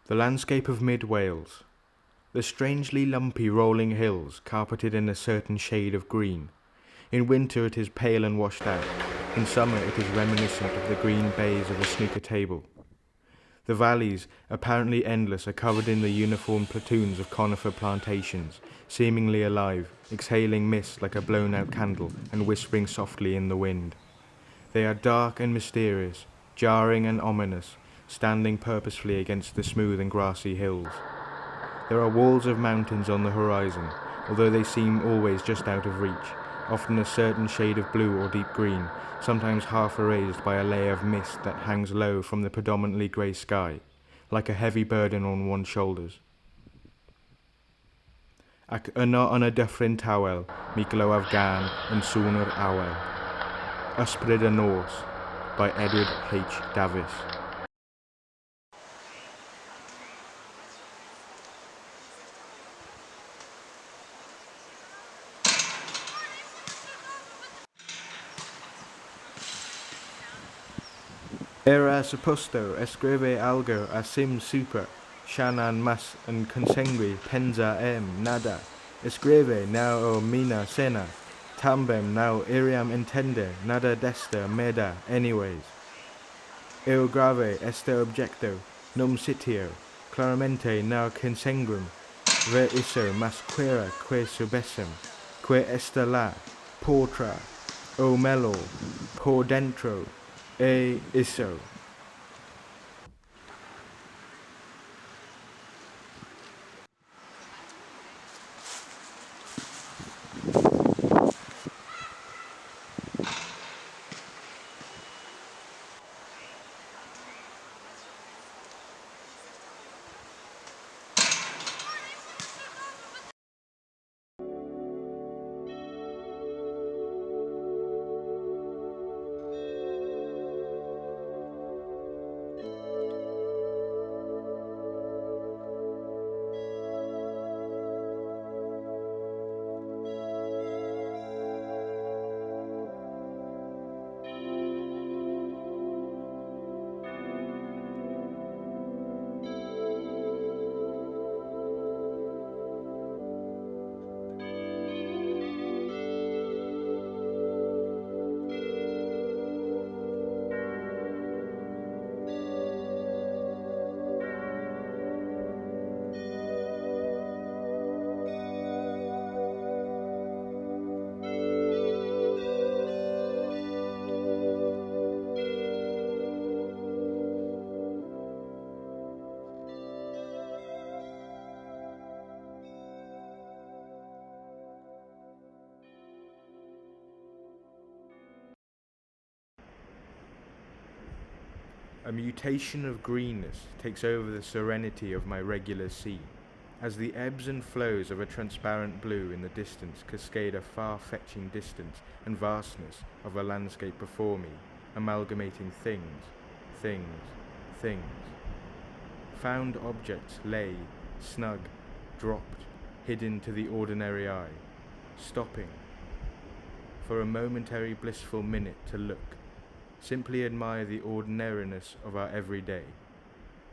The landscape of mid-Wales. The strangely lumpy rolling hills, carpeted in a certain shade of green. In winter it is pale and washed out. In summer it is reminiscent of the green baize of a snooker table. The valleys, apparently endless, are covered in the uniform platoons of conifer plantations, seemingly alive, exhaling mist like a blown-out candle and whispering softly in the wind. They are dark and mysterious, jarring and ominous, standing purposefully against the smooth and grassy hills. There are walls of mountains on the horizon, although they seem always just out of reach, often a certain shade of blue or deep green, sometimes half erased by a layer of mist that hangs low from the predominantly grey sky, like a heavy burden on one's shoulders. Ac yno yn y dyffryn tawel, mi glywaf gan yn sŵn yr awel. Ysbryd y Nos, by Edward H. Davis. Era supposto escribe algo a sim super, Shannon mas en consengui pensa nada. Escribe now o mina cena, tambem now iriam entende, nada desta meda anyways. Eu grave este objecto, num sitio, claramente now consengum, ver isso mas quera que subessem, que esta la, portra, o melo, por dentro, e isso. A mutation of greenness takes over the serenity of my regular sea, as the ebbs and flows of a transparent blue in the distance cascade a far-fetching distance and vastness of a landscape before me, amalgamating things. Found objects lay, snug, dropped, hidden to the ordinary eye, stopping for a momentary blissful minute to look. Simply admire the ordinariness of our everyday.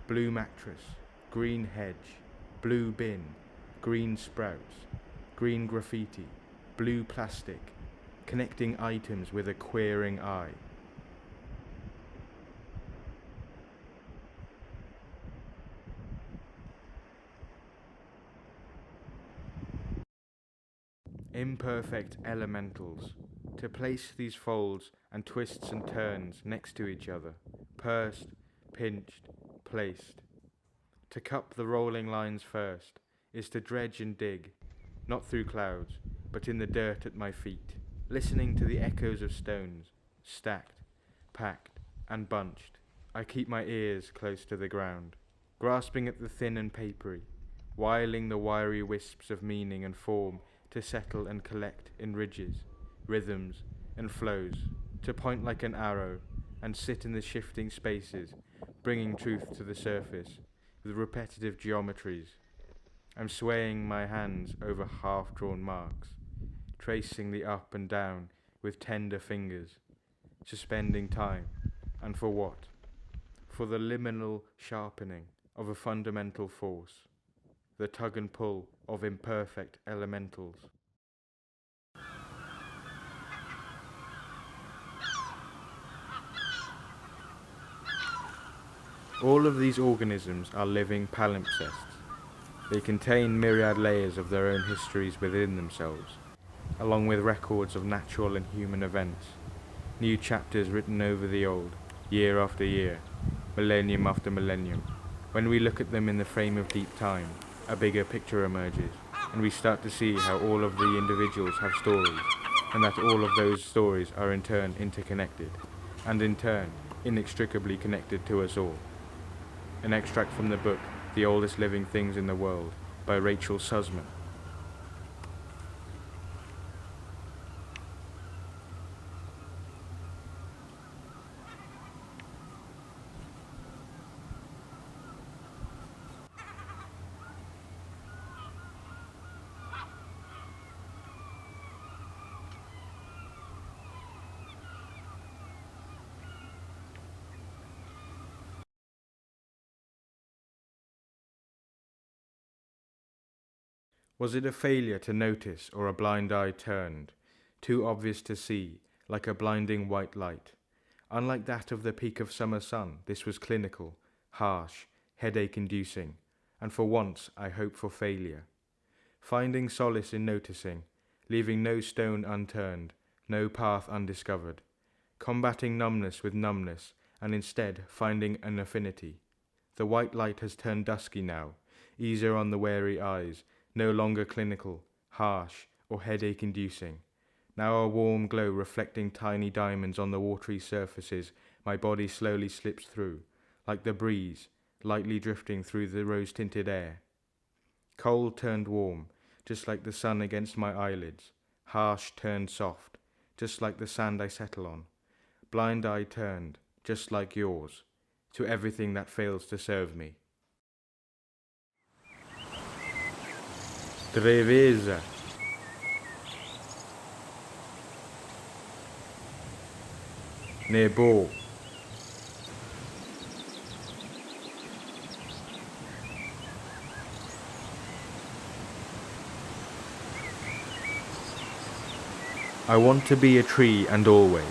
Blue mattress, green hedge, blue bin, green sprouts, green graffiti, blue plastic, connecting items with a queering eye. Imperfect elementals. To place these folds and twists and turns next to each other, pursed, pinched, placed. To cup the rolling lines first is to dredge and dig, not through clouds, but in the dirt at my feet, listening to the echoes of stones, stacked, packed, and bunched. I keep my ears close to the ground, grasping at the thin and papery, wiling the wiry wisps of meaning and form to settle and collect in ridges, rhythms, and flows, to point like an arrow and sit in the shifting spaces, bringing truth to the surface with repetitive geometries. I'm swaying my hands over half-drawn marks, tracing the up and down with tender fingers, suspending time. And for what? For the liminal sharpening, of a fundamental force, the tug and pull of imperfect elementals. All of these organisms are living palimpsests. They contain myriad layers of their own histories within themselves, along with records of natural and human events, new chapters written over the old, year after year, millennium after millennium. When we look at them in the frame of deep time, a bigger picture emerges, and we start to see how all of the individuals have stories, and that all of those stories are in turn interconnected, and in turn inextricably connected to us all. An extract from the book, The Oldest Living Things in the World, by Rachel Sussman. Was it a failure to notice or a blind eye turned, too obvious to see, like a blinding white light? Unlike that of the peak of summer sun, this was clinical, harsh, headache-inducing, and for once I hope for failure. Finding solace in noticing, leaving no stone unturned, no path undiscovered, combating numbness with numbness, and instead finding an affinity. The white light has turned dusky now, easier on the wary eyes, no longer clinical, harsh, or headache-inducing. Now a warm glow reflecting tiny diamonds on the watery surfaces my body slowly slips through, like the breeze, lightly drifting through the rose-tinted air. Cold turned warm, just like the sun against my eyelids. Harsh turned soft, just like the sand I settle on. Blind eye turned, just like yours, to everything that fails to serve me. Trevesa. Nebo. I want to be a tree and always.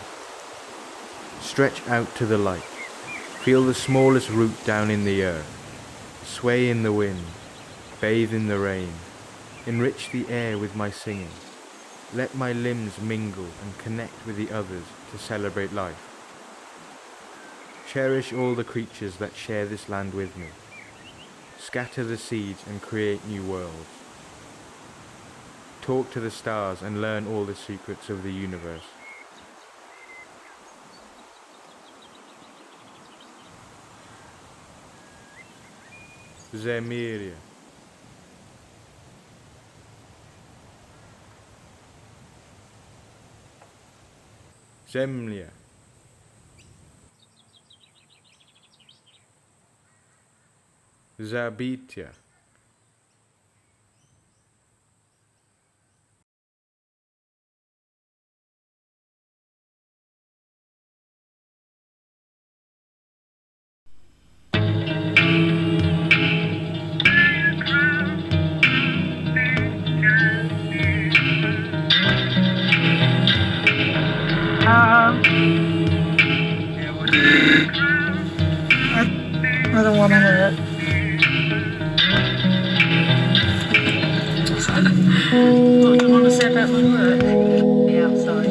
Stretch out to the light. Feel the smallest root down in the earth. Sway in the wind. Bathe in the rain. Enrich the air with my singing. Let my limbs mingle and connect with the others to celebrate life. Cherish all the creatures that share this land with me. Scatter the seeds and create new worlds. Talk to the stars and learn all the secrets of the universe. Zemiria. Zemlya. Zabitya. I don't want to hear it. What do you want to say about my work? The outside.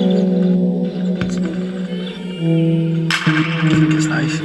I think it's nice.